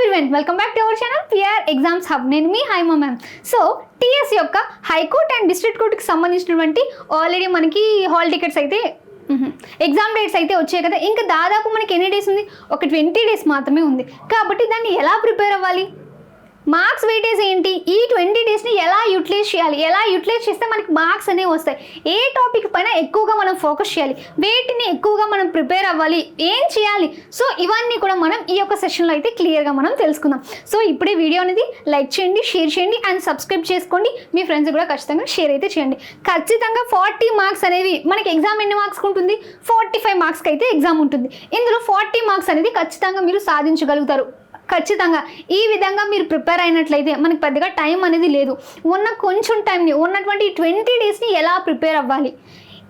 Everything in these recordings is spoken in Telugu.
everyone, welcome back to our channel PR Exams Hub. నేను మీ హైమా మ్యామ్. సో టీఎస్ యొక్క హైకోర్ట్ అండ్ డిస్ట్రిక్ట్ కోర్టుకి సంబంధించినటువంటి ఆల్రెడీ మనకి హాల్ టికెట్స్ అయితే ఎగ్జామ్ డేట్స్ అయితే వచ్చాయి కదా. ఇంకా దాదాపు మనకి ఎన్ని డేస్ ఉంది? ఒక 20 డేస్ మాత్రమే ఉంది. కాబట్టి దాన్ని ఎలా ప్రిపేర్ అవ్వాలి, మార్క్స్ వెయిటేజ్ ఏంటి, ఈ 20 డేస్ని ఎలా యూటిలైజ్ చేయాలి, ఎలా యూటిలైజ్ చేస్తే మనకి మార్క్స్ అనేవి వస్తాయి, ఏ టాపిక్ పైన ఎక్కువగా మనం ఫోకస్ చేయాలి, వేటిని ఎక్కువగా మనం ప్రిపేర్ అవ్వాలి, ఏం చేయాలి. సో ఇవన్నీ కూడా మనం ఈ యొక్క సెషన్లో అయితే క్లియర్గా మనం తెలుసుకుందాం. సో ఇప్పుడే వీడియో అనేది లైక్ చేయండి, షేర్ చేయండి అండ్ సబ్స్క్రైబ్ చేసుకోండి. మీ ఫ్రెండ్స్ కూడా ఖచ్చితంగా షేర్ అయితే చేయండి. ఖచ్చితంగా 40 మార్క్స్ అనేవి మనకి ఎగ్జామ్ ఎన్ని మార్క్స్కి ఉంటుంది? 45 మార్క్స్కి అయితే ఎగ్జామ్ ఉంటుంది. ఇందులో 40 మార్క్స్ అనేది ఖచ్చితంగా మీరు సాధించగలుగుతారు. ఖచ్చితంగా ఈ విధంగా మీరు ప్రిపేర్ అయినట్లయితే మనకి పెద్దగా టైం అనేది లేదు. ఉన్న కొంచెం టైంని, ఉన్నటువంటి 20 డేస్ని ఎలా ప్రిపేర్ అవ్వాలి,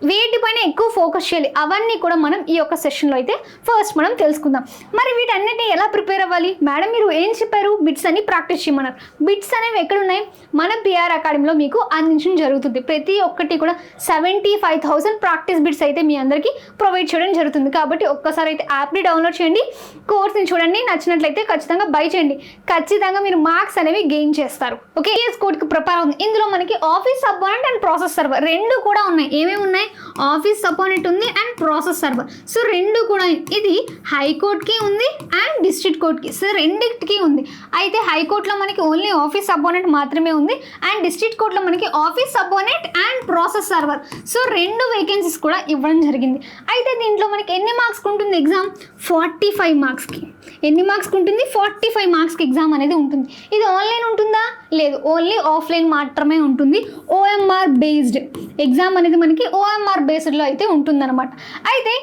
వేటిపైన ఎక్కువ ఫోకస్ చేయాలి, అవన్నీ కూడా మనం ఈ యొక్క సెషన్లో అయితే ఫస్ట్ మనం తెలుసుకుందాం. మరి వీటన్నిటిని ఎలా ప్రిపేర్ అవ్వాలి? మేడం మీరు ఏం చెప్పారు? బిట్స్ అని ప్రాక్టీస్ చేయమన్నారు. బిట్స్ అనేవి ఎక్కడున్నాయి? మన పిఆర్ అకాడమీలో మీకు అందించడం జరుగుతుంది. ప్రతి ఒక్కటి కూడా 75,000 ప్రాక్టీస్ బిట్స్ అయితే మీ అందరికీ ప్రొవైడ్ చేయడం జరుగుతుంది. కాబట్టి ఒక్కసారి అయితే యాప్ని డౌన్లోడ్ చేయండి, కోర్స్ని చూడండి, నచ్చినట్లయితే ఖచ్చితంగా బై చేయండి. ఖచ్చితంగా మీరు మార్క్స్ అనేవి గెయిన్ చేస్తారు. ఓకే, టీఎస్ కోర్టుకి ప్రిపేర్ అవుతుంది. ఇందులో మనకి office subordinate and process server రెండు కూడా ఉన్నాయి. ఏమేమి ఉన్నాయి? ఆఫీస్ సబార్డినేట్ ఉంది అండ్ ప్రాసెస్ సర్వర్. సో రెండు కూడా, ఇది హైకోర్టుకి ఉంది అండ్ డిస్ట్రిక్ట్ కోర్టుకి. సో రెండింటికి ఉంది. అయితే హైకోర్టులో మనకి ఓన్లీ ఆఫీస్ సబార్డినేట్ మాత్రమే ఉంది అండ్ డిస్ట్రిక్ట్ కోర్టులో మనకి office subordinate and process server. So రెండు వేకెన్సీస్ కూడా ఇవ్వడం జరిగింది. అయితే దీంట్లో మనకి ఎన్ని మార్క్స్ ఉంటుంది ఎగ్జామ్? 45 మార్క్స్కి. ఎన్ని మార్క్స్కి ఉంటుంది? 45 మార్క్స్కి ఎగ్జామ్ అనేది ఉంటుంది. ఇది ఆన్లైన్ ఉంటుందా? లేదు, ఓన్లీ ఆఫ్లైన్ మాత్రమే ఉంటుంది. ఓఎంఆర్ బేస్డ్ ఎగ్జామ్ అనేది మనకి ఓఎంఆర్ బేస్డ్లో అయితే ఉంటుందన్నమాట. అయితే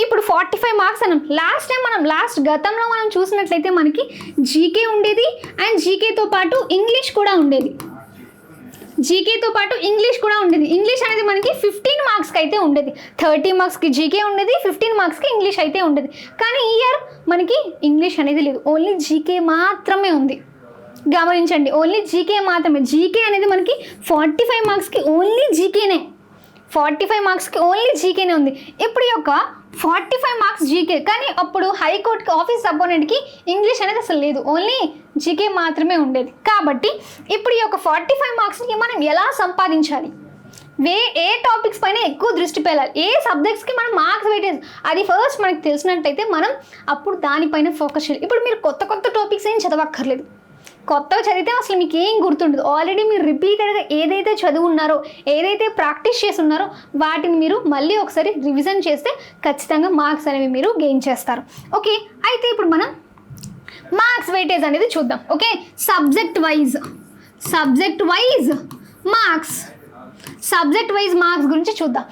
ఇప్పుడు 45 మార్క్స్ అన్నాం. గతంలో మనం చూసినట్లయితే మనకి జీకే ఉండేది అండ్ జీకేతో పాటు ఇంగ్లీష్ కూడా ఉండేది. ఇంగ్లీష్ అనేది మనకి 15 మార్క్స్కి అయితే ఉండేది. 30 మార్క్స్కి జీకే ఉండేది, 15 మార్క్స్కి ఇంగ్లీష్ అయితే ఉండేది. కానీ ఈ ఇయర్ మనకి ఇంగ్లీష్ అనేది లేదు, ఓన్లీ జీకే మాత్రమే ఉంది. గమనించండి, ఓన్లీ జీకే మాత్రమే. జీకే అనేది మనకి 45 మార్క్స్కి ఓన్లీ జీకేనే. 45 మార్క్స్కి ఓన్లీ జీకేనే ఉంది. ఇప్పుడు ఈ యొక్క 45 మార్క్స్ జీకే, కానీ అప్పుడు హైకోర్టుకి ఆఫీస్ సబార్డినేట్కి ఇంగ్లీష్ అనేది అసలు లేదు, ఓన్లీ జీకే మాత్రమే ఉండేది. కాబట్టి ఇప్పుడు ఈ యొక్క 45 మార్క్స్కి మనం ఎలా సంపాదించాలి, ఏ టాపిక్స్ పైన ఎక్కువ దృష్టి పెట్టాలి, ఏ సబ్జెక్ట్స్కి మనం మార్క్స్ వెయిటేజ్, అది ఫస్ట్ మనకు తెలిసినట్టయితే మనం అప్పుడు దానిపైన ఫోకస్ చేయాలి. ఇప్పుడు మీరు కొత్త టాపిక్స్ ఏం చదవక్కర్లేదు. కొత్తగా చదివితే అసలు మీకు ఏం గుర్తుండదు. ఆల్రెడీ మీరు రిపీటెడ్గా ఏదైతే చదువున్నారో, ఏదైతే ప్రాక్టీస్ చేస్తున్నారో వాటిని మీరు మళ్ళీ ఒకసారి రివిజన్ చేస్తే ఖచ్చితంగా మార్క్స్ అనేవి మీరు గెయిన్ చేస్తారు. ఓకే, అయితే ఇప్పుడు మనం మార్క్స్ వెయిటేజ్ అనేది చూద్దాం. ఓకే, సబ్జెక్ట్ వైజ్ మార్క్స్ గురించి చూద్దాం.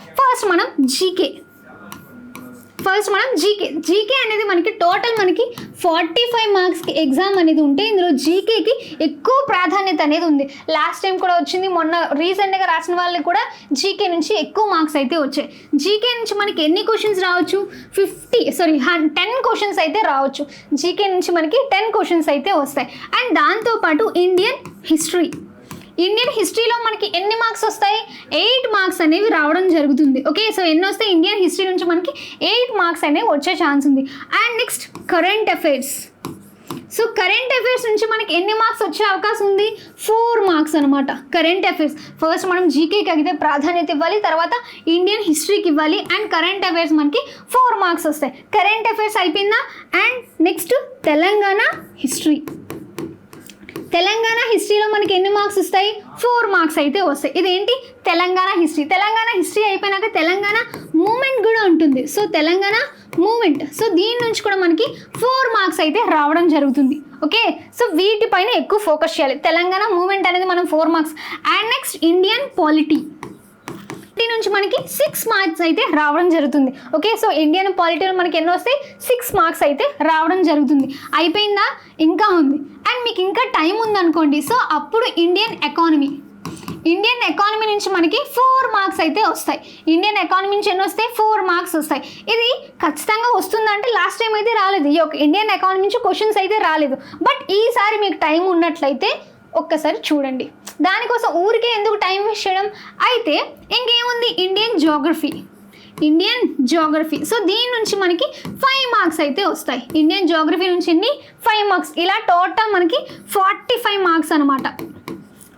ఫస్ట్ మనం జీకే అనేది మనకి టోటల్ మనకి 45 మార్క్స్కి ఎగ్జామ్ అనేది ఉంటే ఇందులో జీకేకి ఎక్కువ ప్రాధాన్యత అనేది ఉంది. లాస్ట్ టైం కూడా వచ్చింది, మొన్న రీసెంట్గా రాసిన వాళ్ళకి కూడా జీకే నుంచి ఎక్కువ మార్క్స్ అయితే వచ్చాయి. జీకే నుంచి మనకి ఎన్ని క్వశ్చన్స్ రావచ్చు? 10 క్వశ్చన్స్ అయితే రావచ్చు. జీకే నుంచి మనకి 10 క్వశ్చన్స్ అయితే వస్తాయి. అండ్ దాంతోపాటు ఇండియన్ హిస్టరీలో మనకి ఎన్ని మార్క్స్ వస్తాయి? 8 మార్క్స్ అనేవి రావడం జరుగుతుంది. ఓకే, సో ఎన్ని వస్తాయి? ఇండియన్ హిస్టరీ నుంచి మనకి 8 మార్క్స్ అనేవి వచ్చే ఛాన్స్ ఉంది. And next current affairs. So current affairs నుంచి మనకి ఎన్ని మార్క్స్ వచ్చే అవకాశం ఉంది? 4 మార్క్స్ అనమాట. కరెంట్ అఫైర్స్ ఫస్ట్ మనం జీకేకి అయితే ప్రాధాన్యత ఇవ్వాలి, తర్వాత ఇండియన్ హిస్టరీకి ఇవ్వాలి అండ్ కరెంట్ అఫైర్స్ మనకి 4 మార్క్స్ వస్తాయి. కరెంట్ అఫైర్స్ అయిపోయిందా? అండ్ నెక్స్ట్ తెలంగాణ హిస్టరీలో మనకి ఎన్ని మార్క్స్ వస్తాయి? 4 మార్క్స్ అయితే వస్తాయి. ఇదేంటి? తెలంగాణ హిస్టరీ అయిపోయినాక తెలంగాణ మూమెంట్ కూడా ఉంటుంది. సో తెలంగాణ మూమెంట్, సో దీని నుంచి కూడా మనకి 4 మార్క్స్ అయితే రావడం జరుగుతుంది. ఓకే, సో వీటిపైన ఎక్కువ ఫోకస్ చేయాలి. తెలంగాణ మూమెంట్ అనేది మనం 4 marks. And next Indian polity నుంచి మనకి 6 మార్క్స్ అయితే రావడం జరుగుతుంది. ఓకే, సో ఇండియన్ పాలిటీలో మనకి ఎన్నో వస్తాయి? 6 మార్క్స్ అయితే రావడం జరుగుతుంది. అయిపోయిందా? ఇంకా ఉంది. అండ్ మీకు ఇంకా టైం ఉందనుకోండి, సో అప్పుడు ఇండియన్ ఎకానమీ నుంచి మనకి 4 మార్క్స్ అయితే వస్తాయి. ఇండియన్ ఎకానమీ నుంచి ఎన్ని వస్తాయి? 4 మార్క్స్ వస్తాయి. ఇది ఖచ్చితంగా వస్తుందంటే లాస్ట్ టైం అయితే రాలేదు. ఈ యొక్క ఇండియన్ ఎకానమీ నుంచి క్వశ్చన్స్ అయితే రాలేదు. బట్ ఈసారి మీకు టైం ఉన్నట్లయితే ఒక్కసారి చూడండి. దానికోసం ఊరికే ఎందుకు టైం వేస్ట్ చేయడం? అయితే ఇంకేముంది? Indian Indian Geography. సో దీని నుంచి మనకి 5 మార్క్స్ అయితే వస్తాయి. ఇండియన్ జియోగ్రఫీ నుంచి 5 మార్క్స్, ఇలా టోటల్ మనకి 45 మార్క్స్ అనమాట.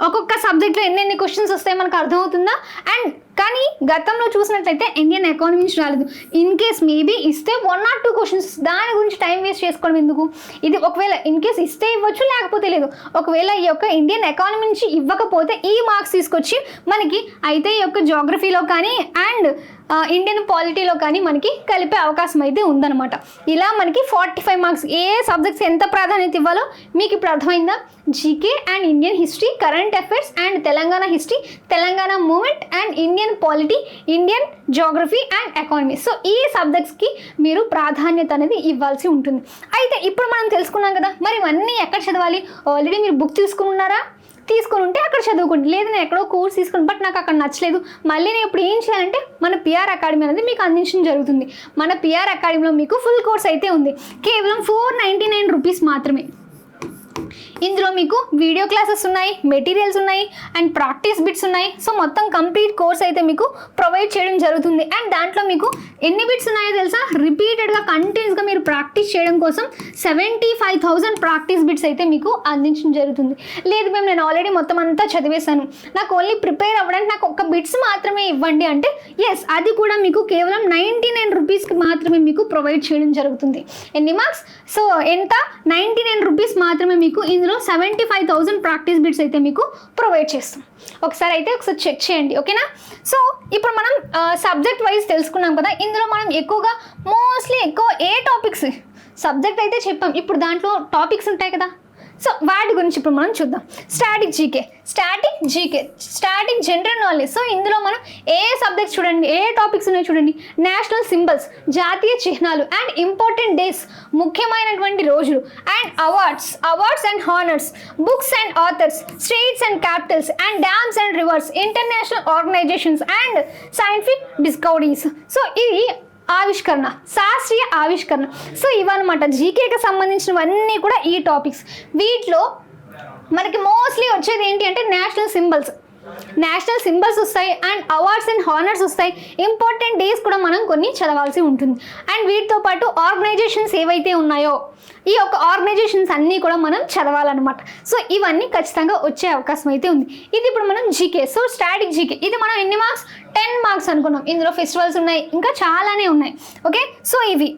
ఒక్కొక్క సబ్జెక్ట్లో ఎన్ని క్వశ్చన్స్ వస్తాయి మనకు అర్థమవుతుందా? అండ్ కానీ గతంలో చూసినట్లయితే ఇండియన్ ఎకానమీ నుంచి రాలేదు. ఇన్ కేస్ మేబీ ఇస్తే 1 or 2 క్వశ్చన్స్, దాని గురించి టైం వేస్ట్ చేసుకోవడం ఎందుకు? ఇది ఒకవేళ ఇన్ కేస్ ఇస్తే ఇవ్వచ్చు, లేకపోతే లేదు. ఒకవేళ ఈ యొక్క ఇండియన్ ఎకానమీ నుంచి ఇవ్వకపోతే ఈ మార్క్స్ తీసుకొచ్చి మనకి అయితే ఈ యొక్క జియోగ్రఫీలో కానీ అండ్ ఇండియన్ పాలిటీలో కానీ మనకి కలిపే అవకాశం అయితే ఉందన్నమాట. ఇలా మనకి 45 మార్క్స్. ఏ సబ్జెక్ట్స్ ఎంత ప్రాధాన్యత ఇవ్వాలో మీకు ఇప్పుడు అర్థమైందా? GK and Indian history, current affairs and Telangana history, Telangana movement and Indian polity, Indian geography and economy. So ఈ సబ్జెక్ట్స్కి మీరు ప్రాధాన్యత అనేది ఇవ్వాల్సి ఉంటుంది. అయితే ఇప్పుడు మనం తెలుసుకున్నాం కదా, మరి ఇవన్నీ ఎక్కడ చదవాలి? ఆల్రెడీ మీరు బుక్ తీసుకున్నారా? తీసుకొని ఉంటే అక్కడ చదువుకోండి. లేదు నేను ఎక్కడో కోర్స్ తీసుకుని బట్ నాకు అక్కడ నచ్చలేదు, మళ్ళీ నేను ఇప్పుడు ఏం చేయాలంటే మన పిఆర్ అకాడమీ అనేది మీకు అందించడం జరుగుతుంది. మన పిఆర్ అకాడమీలో మీకు ఫుల్ కోర్స్ అయితే ఉంది, కేవలం 499 రూపీస్ మాత్రమే. ఇందులో మీకు వీడియో క్లాసెస్ ఉన్నాయి, మెటీరియల్స్ ఉన్నాయి అండ్ ప్రాక్టీస్ బిట్స్ ఉన్నాయి. సో మొత్తం కంప్లీట్ కోర్స్ అయితే మీకు ప్రొవైడ్ చేయడం జరుగుతుంది. అండ్ దాంట్లో మీకు ఎన్ని బిట్స్ ఉన్నాయో తెలుసా? రిపీటెడ్గా కంటిన్యూస్గా మీరు ప్రాక్టీస్ చేయడం కోసం 75,000 ప్రాక్టీస్ బిట్స్ అయితే మీకు అందించడం జరుగుతుంది. లేదు మేము నేను ఆల్రెడీ మొత్తం అంతా చదివేశాను, నాకు ఓన్లీ ప్రిపేర్ అవ్వడానికి నాకు ఒక బిట్స్ మాత్రమే ఇవ్వండి అంటే ఎస్, అది కూడా మీకు కేవలం 99 రూపీస్కి మాత్రమే మీకు ప్రొవైడ్ చేయడం జరుగుతుంది. ఎన్ని మార్క్స్? సో ఎంత? 99 రూపీస్ మాత్రమే మీకు ఇందులో 75,000 ప్రాక్టీస్ బిట్స్ అయితే మీకు ప్రొవైడ్ చేస్తాం. ఒకసారి చెక్ చేయండి, ఓకేనా? సో ఇప్పుడు మనం సబ్జెక్ట్ వైజ్ తెలుసుకున్నాం కదా. ఇందులో మనం ఎక్కువగా మోస్ట్లీ ఏ టాపిక్స్ సబ్జెక్ట్ అయితే చెప్పాం, ఇప్పుడు దాంట్లో టాపిక్స్ ఉంటాయి కదా. సో వాటి గురించి ఇప్పుడు మనం చూద్దాం. Static GK, static general knowledge. So ఇందులో మనం ఏ సబ్జెక్ట్స్ చూడండి, ఏ టాపిక్స్ ఉన్నాయో చూడండి. నేషనల్ సింబల్స్, జాతీయ చిహ్నాలు అండ్ ఇంపార్టెంట్ డేస్, ముఖ్యమైనటువంటి రోజులు and awards and honours, books and authors, states and capitals and dams and rivers, international organisations and scientific discoveries. So ఇది ఆవిష్కరణ, శాస్త్రీయ ఆవిష్కరణ. సో ఇవన్నమాట జీకేకి సంబంధించినవన్నీ కూడా ఈ టాపిక్స్. వీటిలో మనకి మోస్ట్లీ వచ్చేది ఏంటి అంటే నేషనల్ సింబల్స్ వస్తాయి అండ్ అవార్డ్స్ అండ్ హానర్స్ వస్తాయి. ఇంపార్టెంట్ డేస్ కూడా మనం కొన్ని చదవాల్సి ఉంటుంది. అండ్ వీటితో పాటు ఆర్గనైజేషన్స్ ఏవైతే ఉన్నాయో ఈ యొక్క ఆర్గనైజేషన్స్ అన్నీ కూడా మనం చదవాలన్నమాట. సో ఇవన్నీ ఖచ్చితంగా వచ్చే అవకాశం అయితే ఉంది. ఇది ఇప్పుడు మనం జీకే. సో స్టాటిక్ జీకే ఇది మనం ఎన్ని మార్క్స్? 10 మార్క్స్ అనుకున్నాం. ఇందులో ఫెస్టివల్స్ ఉన్నాయి, ఇంకా చాలానే ఉన్నాయి. ఓకే, సో ఇవి.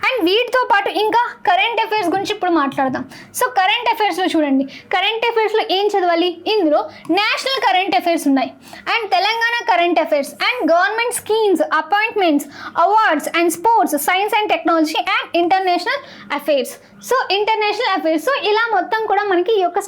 అండ్ వీటితో పాటు ఇంకా కరెంట్ అఫైర్స్ గురించి ఇప్పుడు మాట్లాడదాం. సో కరెంట్ అఫైర్స్లో చూడండి, కరెంట్ అఫైర్స్లో ఏం చదవాలి? ఇందులో నేషనల్ కరెంట్ అఫైర్స్ ఉన్నాయి and Telangana current affairs and government schemes, appointments, awards and sports, science and technology and international affairs. So international affairs. So ఇలా మొత్తం కూడా మనకి ఈ యొక్క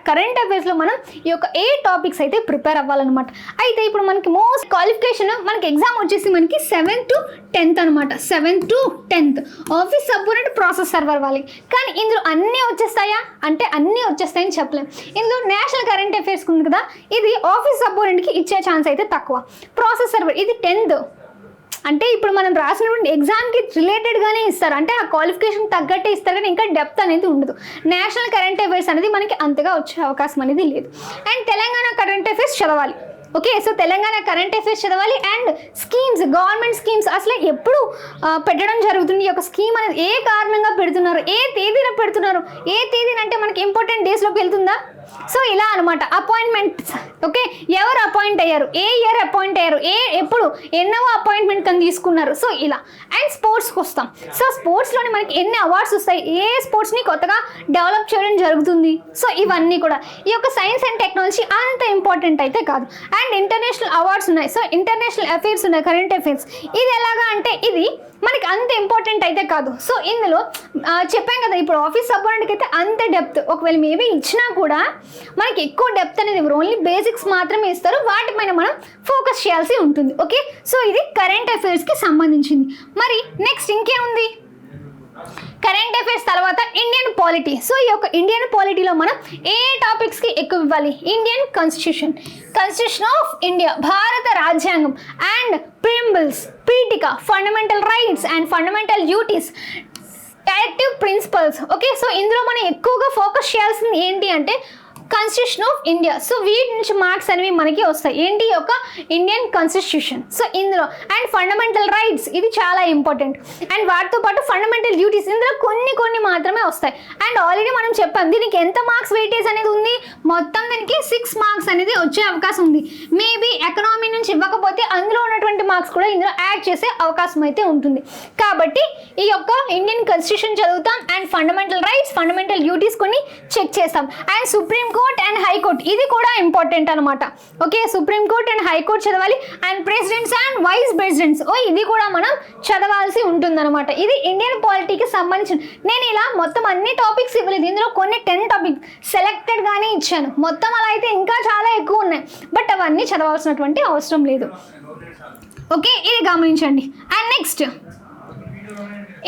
కరెంట్ అఫైర్స్లో మనం ఈ యొక్క 8 టాపిక్స్ అయితే ప్రిపేర్ అవ్వాలన్నమాట. అయితే ఇప్పుడు మనకి మోస్ట్ క్వాలిఫికేషన్ మనకి ఎగ్జామ్ వచ్చేసి మనకి 7th to 10th అనమాట. 7th to 10th office subordinate, process server వాళ్ళకి. కానీ ఇందులో అన్నీ వచ్చేస్తాయా అంటే అన్నీ వచ్చేస్తాయని చెప్పలేం. ఇందులో నేషనల్ కరెంట్ అఫైర్స్ ఉంది కదా, ఇది ఆఫీస్ సబ్బోనెంట్కి ఇచ్చే ఛాన్స్ అయితే తక్కువ. ప్రాసెస్ సర్వర్ ఇది 10th అంటే ఇప్పుడు మనం రాసినటువంటి ఎగ్జామ్కి రిలేటెడ్గానే ఇస్తారు, అంటే ఆ క్వాలిఫికేషన్ తగ్గట్టే ఇస్తారు, కానీ ఇంకా డెప్త్ అనేది ఉండదు. నేషనల్ కరెంట్ అఫైర్స్ అనేది మనకి అంతగా వచ్చే అవకాశం అనేది లేదు. అండ్ తెలంగాణ కరెంట్ అఫైర్స్ చదవాలి. Okay, so Telangana current affairs చదవాలి. అండ్ స్కీమ్స్, గవర్నమెంట్ స్కీమ్స్ అసలు ఎప్పుడు పెట్టడం జరుగుతుంది, ఈ యొక్క స్కీమ్ అనేది ఏ కారణంగా పెడుతున్నారు, ఏ తేదీన పెడుతున్నారు, ఏ తేదీన అంటే మనకి ఇంపార్టెంట్ డేస్లోకి వెళ్తుందా. సో ఇలా అనమాట. అపాయింట్మెంట్స్, ఓకే, ఎవరు అపాయింట్ అయ్యారు, ఏ ఇయర్ అపాయింట్ అయ్యారు, ఎప్పుడు ఎన్నో అపాయింట్మెంట్ తను తీసుకున్నారు. సో ఇలా. అండ్ స్పోర్ట్స్కి వస్తాం. సో స్పోర్ట్స్లోని మనకి ఎన్ని అవార్డ్స్ వస్తాయి, ఏ స్పోర్ట్స్ని కొత్తగా డెవలప్ చేయడం జరుగుతుంది. సో ఇవన్నీ కూడా. ఈ యొక్క సైన్స్ అండ్ టెక్నాలజీ అంత ఇంపార్టెంట్ అయితే కాదు. అండ్ ఇంటర్నేషనల్ అవార్డ్స్ ఉన్నాయి. సో ఇంటర్నేషనల్ అఫైర్స్ ఉన్నాయి, కరెంట్ అఫైర్స్. ఇది ఎలాగా అంటే ఇది మనకి అంత ఇంపార్టెంట్ అయితే కాదు. సో ఇందులో చెప్పాం కదా, ఇప్పుడు ఆఫీస్ సపోర్ట్కి అయితే అంత డెప్త్ ఒకవేళ మేబీ ఇచ్చినా కూడా మనకి ఎక్కువ డెప్త్ అనేది ఇవ్వరు, ఓన్లీ బేసిక్స్ మాత్రమే ఇస్తారు, వాటిపైన మనం ఫోకస్ చేయాల్సి ఉంటుంది. ఓకే, సో ఇది కరెంట్ అఫైర్స్కి సంబంధించింది. మరి నెక్స్ట్ ఇంకేముంది? కరెంట్ అఫైర్స్ తర్వాత ఇండియన్ పాలిటీ. సో ఈ యొక్క ఇండియన్ పాలిటీలో మనం ఏ టాపిక్స్కి ఎక్కువ ఇవ్వాలి? ఇండియన్ కాన్స్టిట్యూషన్ ఆఫ్ ఇండియా, భారత రాజ్యాంగం అండ్ ప్రియంబుల్స్, పీఠిక, fundamental rights and fundamental duties, directive principles. Okay, so ఇందులో మనం ఎక్కువగా ఫోకస్ చేయాల్సింది ఏంటి అంటే కాన్స్టిట్యూషన్ ఆఫ్ ఇండియా. సో వీటి నుంచి మార్క్స్ అనేవి మనకి వస్తాయి. ఏంటి యొక్క ఇండియన్ కాన్స్టిట్యూషన్. సో ఇందులో అండ్ ఫండమెంటల్ రైట్స్ ఇది చాలా ఇంపార్టెంట్. అండ్ వాటితో పాటు ఫండమెంటల్ డ్యూటీస్ ఇందులో కొన్ని మాత్రమే వస్తాయి. అండ్ ఆల్రెడీ మనం చెప్పాం దీనికి ఎంత మార్క్స్ వెయిటేజ్ అనేది ఉంది, మొత్తం దీనికి 6 మార్క్స్ అనేది వచ్చే అవకాశం ఉంది. మేబీ ఎకనామీ నుంచి ఇవ్వకపోతే అందులో ఉన్నటువంటి మార్క్స్ కూడా ఇందులో యాడ్ చేసే అవకాశం అయితే ఉంటుంది. కాబట్టి ఈ యొక్క ఇండియన్ కాన్స్టిట్యూషన్ చదువుతాం and fundamental rights fundamental duties కొన్ని చెక్ చేస్తాం. And supreme court and high court ఇది కూడా ఇంపార్టెంట్ అనమాట. Okay, supreme court and high court చదవాలి. And presidents and vice presidents ఇది కూడా మనం చదవాల్సి ఉంటుందన్నమాట. ఇది ఇండియన్ పాలిటీకి సంబంధించిన నేను ఇలా మొత్తం అన్ని టాపిక్స్ ఇవ్వలేదు, ఇందులో కొన్ని 10 టాపిక్ సెలెక్టెడ్ గానే ఇచ్చాను. మొత్తం అలా అయితే ఇంకా చాలా ఎక్కువ ఉన్నాయి, బట్ అవన్నీ చదవాల్సినటువంటి అవసరం లేదు. ఓకే, ఇది గమనించండి. అండ్ నెక్స్ట్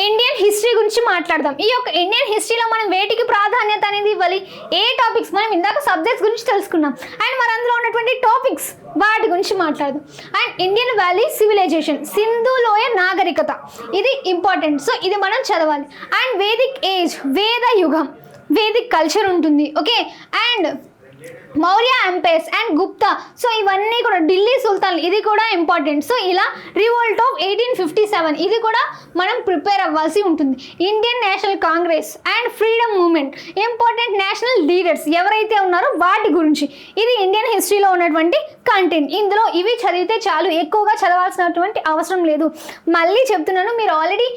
ఇండియన్ హిస్టరీ గురించి మాట్లాడదాం. ఈ యొక్క ఇండియన్ హిస్టరీలో మనం వేటికి ప్రాధాన్యత అనేది ఇవ్వాలి, ఏ టాపిక్స్ మనం ఇందాక సబ్జెక్ట్స్ గురించి తెలుసుకున్నాం అండ్ మన అందులో ఉన్నటువంటి టాపిక్స్ వాటి గురించి మాట్లాడదాం. అండ్ ఇండియన్ వ్యాలీ సివిలైజేషన్ సింధు లోయ నాగరికత ఇది ఇంపార్టెంట్. సో ఇది మనం చదవాలి. అండ్ వేదిక్ ఏజ్ వేద యుగం వేదిక్ కల్చర్ ఉంటుంది. Okay, and Maurya empires and Gupta so ఇవన్నీ కూడా ఢిల్లీ సుల్తాన్లు ఇది కూడా ఇంపార్టెంట్. సో ఇలా రివోల్ట్ ఆఫ్ 1857 ఇది కూడా మనం ప్రిపేర్ అవ్వాల్సి ఉంటుంది. Indian National Congress and freedom movement important national leaders ఎవరైతే ఉన్నారో వాటి గురించి ఇది ఇండియన్ హిస్టరీలో ఉన్నటువంటి కంటెంట్. ఇందులో ఇవి చదివితే చాలు, ఎక్కువగా చదవాల్సినటువంటి అవసరం లేదు. మళ్ళీ చెప్తున్నాను, మీరు ఆల్రెడీ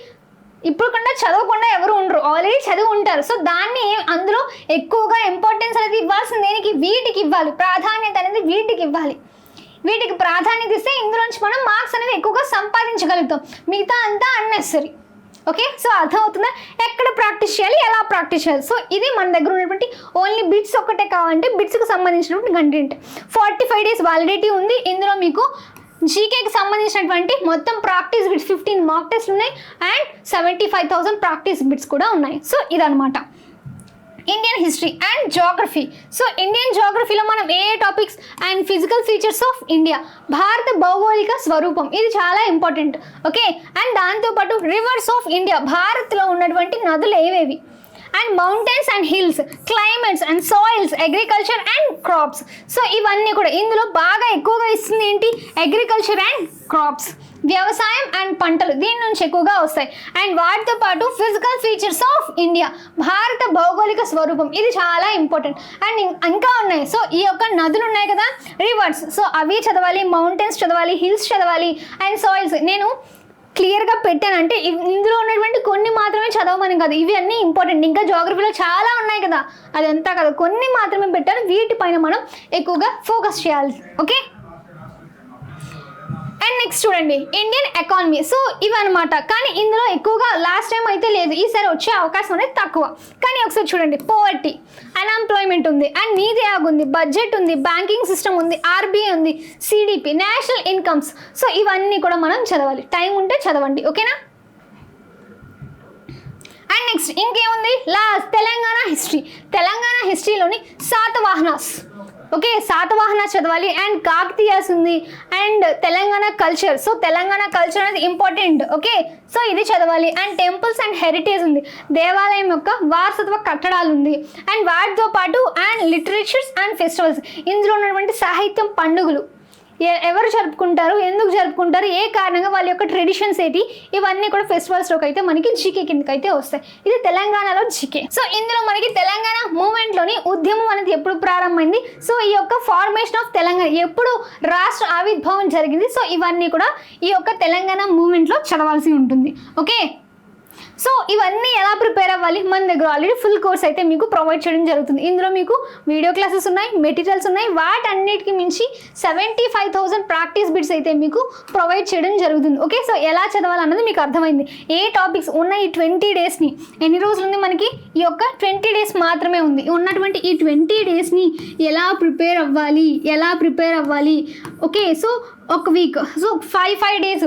ఇప్పుడు కన్నా చదవకుండా ఎవరు ఉండరు, ఆల్రెడీ చదివి ఉంటారు. సో దాన్ని అందులో ఎక్కువగా ఇంపార్టెన్స్ అనేది ఇవ్వాల్సింది దేనికి, వీటికి ఇవ్వాలి, ప్రాధాన్యత అనేది వీటికి ఇవ్వాలి. వీటికి ప్రాధాన్యత ఇస్తే ఇందులోంచి మనం మార్క్స్ అనేది ఎక్కువగా సంపాదించగలుగుతాం, మిగతా అంతా అన్నెసరీ. ఓకే, సో అర్థమవుతుందా ఎక్కడ ప్రాక్టీస్ చేయాలి, ఎలా ప్రాక్టీస్ చేయాలి. సో ఇది మన దగ్గర ఉన్నటువంటి ఓన్లీ బిట్స్ ఒక్కటే కావాలంటే బిట్స్కి సంబంధించినటువంటి కంటెంట్. 45 days వ్యాలిడిటీ ఉంది. ఇందులో మీకు జీకేకి సంబంధించినటువంటి మొత్తం ప్రాక్టీస్ బిట్స్ 15 మార్క్ టెస్ట్ ఉన్నాయి అండ్ 75,000 ప్రాక్టీస్ బిట్స్ కూడా ఉన్నాయి. సో ఇదనమాట Indian history. And geography. So Indian జోగ్రఫీలో మనం ఏ topics and physical features of India భారత భౌగోళిక స్వరూపం ఇది చాలా ఇంపార్టెంట్. ఓకే, అండ్ దాంతోపాటు రివర్స్ ఆఫ్ ఇండియా భారత్లో ఉన్నటువంటి నదులు ఏవేవి and mountains and hills climates and soils agriculture and crops. So ఇవన్నీ కూడా ఇందులో బాగా ఎక్కువగా ఇస్తుంది ఏంటి, అగ్రికల్చర్ అండ్ క్రాప్స్ వ్యవసాయం అండ్ పంటలు దీని నుంచి ఎక్కువగా వస్తాయి. అండ్ వాటితో పాటు ఫిజికల్ ఫీచర్స్ ఆఫ్ ఇండియా భారత భౌగోళిక స్వరూపం ఇది చాలా ఇంపార్టెంట్. అండ్ ఇంకా ఉన్నాయి. సో ఈ యొక్క నదులు ఉన్నాయి కదా రివర్స్, సో అవి చదవాలి, మౌంటైన్స్ చదవాలి, హిల్స్ చదవాలి అండ్ సాయిల్స్ నేను క్లియర్గా పెట్టానంటే ఇందులో ఉన్నటువంటి కొన్ని మాత్రమే చదవమని కాదు, ఇవి అన్నీ ఇంపార్టెంట్. ఇంకా జోగ్రఫీలో చాలా ఉన్నాయి కదా అదంతా కదా, కొన్ని మాత్రమే పెట్టాను, వీటిపైన మనం ఎక్కువగా ఫోకస్ చేయాలి. ఓకే, అండ్ నెక్స్ట్ చూడండి ఇండియన్ ఎకానమీ. సో ఇవన్నమాట, కానీ ఇందులో ఎక్కువగా లాస్ట్ టైం అయితే లేదు, ఈసారి వచ్చే అవకాశం అనేది తక్కువ. కానీ ఒకసారి చూడండి పోవర్టీ అన్ఎంప్లాయ్మెంట్ ఉంది అండ్ నీతి ఆయోగ్ ఉంది, బడ్జెట్ ఉంది, బ్యాంకింగ్ సిస్టమ్ ఉంది, ఆర్బీఐ ఉంది, సిడిపి నేషనల్ ఇన్కమ్స్. సో ఇవన్నీ కూడా మనం చదవాలి, టైం ఉంటే చదవండి. ఓకేనా. అండ్ నెక్స్ట్ ఇంకేముంది లాస్ట్ తెలంగాణ హిస్టరీ. తెలంగాణ హిస్టరీలోని శాతవాహనాస్. ఓకే, శాతవాహన చదవాలి అండ్ కాకతీయాస్ ఉంది and Telangana culture. So Telangana culture అనేది ఇంపార్టెంట్. ఓకే, సో ఇది చదవాలి. అండ్ టెంపుల్స్ అండ్ హెరిటేజ్ ఉంది, దేవాలయం యొక్క వారసత్వ కట్టడాలు ఉంది అండ్ వాటితో పాటు అండ్ లిటరేచర్స్ అండ్ ఫెస్టివల్స్ ఇందులో ఉన్నటువంటి సాహిత్యం పండుగలు ఎవరు జరుపుకుంటారు, ఎందుకు జరుపుకుంటారు, ఏ కారణంగా వాళ్ళ యొక్క ట్రెడిషన్స్ ఏంటి, ఇవన్నీ కూడా ఫెస్టివల్స్లోకి అయితే మనకి జీకే కిందకి అయితే వస్తాయి. ఇది తెలంగాణలో జీకే. సో ఇందులో మనకి తెలంగాణ మూవ్మెంట్లోని ఉద్యమం అనేది ఎప్పుడు ప్రారంభమైంది, సో ఈ యొక్క ఫార్మేషన్ ఆఫ్ తెలంగాణ ఎప్పుడు రాష్ట్ర ఆవిర్భావం జరిగింది, సో ఇవన్నీ కూడా ఈ యొక్క తెలంగాణ మూవ్మెంట్లో చదవాల్సి ఉంటుంది. ఓకే, సో ఇవన్నీ ఎలా ప్రిపేర్ అవ్వాలి, మన దగ్గర ఆల్రెడీ ఫుల్ కోర్స్ అయితే మీకు ప్రొవైడ్ చేయడం జరుగుతుంది. ఇందులో మీకు వీడియో క్లాసెస్ ఉన్నాయి, మెటీరియల్స్ ఉన్నాయి, వాటన్నిటికి మించి 75,000 ప్రాక్టీస్ బిట్స్ అయితే మీకు ప్రొవైడ్ చేయడం జరుగుతుంది. ఓకే, సో ఎలా చదవాలన్నది మీకు అర్థమైంది. ఏ టాపిక్స్ ఉన్న ఈ 20 డేస్ని ఎన్ని రోజులు ఉంది మనకి, ఈ యొక్క 20 డేస్ మాత్రమే ఉంది. ఉన్నటువంటి ఈ 20 డేస్ని ఎలా ప్రిపేర్ అవ్వాలి. ఓకే, సో ఒక వీక్, సో 5 days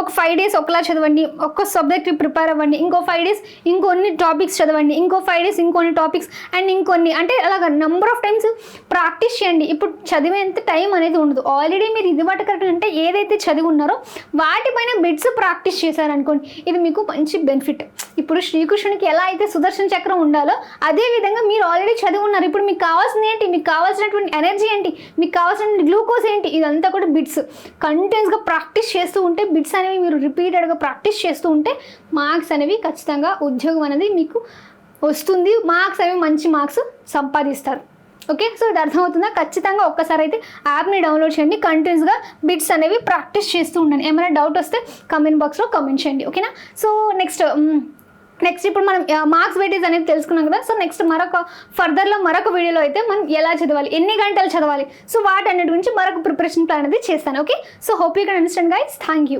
ఒక 5 days ఒకలా చదవండి, ఒక్క సబ్జెక్ట్కి ప్రిపేర్ అవ్వండి, ఇంకో 5 days ఇంకొన్ని టాపిక్స్ చదవండి, ఇంకో 5 days ఇంకొన్ని టాపిక్స్ అండ్ ఇంకొన్ని, అంటే అలాగ నెంబర్ ఆఫ్ టైమ్స్ ప్రాక్టీస్ చేయండి. ఇప్పుడు చదివేంత టైం అనేది ఉండదు. ఆల్రెడీ మీరు ఇది వాటి అంటే ఏదైతే చదివి ఉన్నారో వాటిపైన బిట్స్ ప్రాక్టీస్ చేశారనుకోండి, ఇది మీకు మంచి బెనిఫిట్. ఇప్పుడు శ్రీకృష్ణునికి ఎలా అయితే సుదర్శన చక్రం ఉండాలో అదే విధంగా మీరు ఆల్రెడీ చదివి ఉన్నారు. ఇప్పుడు మీకు కావాల్సింది ఏంటి, మీకు కావాల్సినటువంటి ఎనర్జీ ఏంటి, మీకు కావాల్సిన గ్లూకోజ్ ఏంటి, ఇదంతా కూడా బిట్స్. కంటిన్యూస్గా ప్రాక్టీస్ చేస్తూ ఉంటే బిట్స్ అనేవి మీరు రిపీటెడ్గా ప్రాక్టీస్ చేస్తూ ఉంటే మార్క్స్ అనేవి ఖచ్చితంగా ఉద్యోగం అనేది మీకు వస్తుంది. మార్క్స్ అనేవి మంచి మార్క్స్ సంపాదిస్తారు. ఓకే, సో ఇది అర్థమవుతుందా? ఖచ్చితంగా ఒక్కసారి అయితే యాప్ని డౌన్లోడ్ చేయండి, కంటిన్యూస్గా బిట్స్ అనేవి ప్రాక్టీస్ చేస్తూ ఉండండి. ఏమైనా డౌట్ వస్తే కమెంట్ బాక్స్లో కమెంట్ చేయండి. ఓకేనా? సో నెక్స్ట్ ఇప్పుడు మనం మార్క్స్ వెయిటేజ్ అనేది తెలుసుకున్నాం కదా. సో నెక్స్ట్ ఫర్దర్లో మరొక వీడియోలో అయితే మనం ఎలా చదవాలి, ఎన్ని గంటలు చదవాలి, సో వాటన్నిటి గురించి మరొక ప్రిపరేషన్ ప్లాన్ అనేది చేస్తాను. Okay, so hope you can understand guys. Thank you.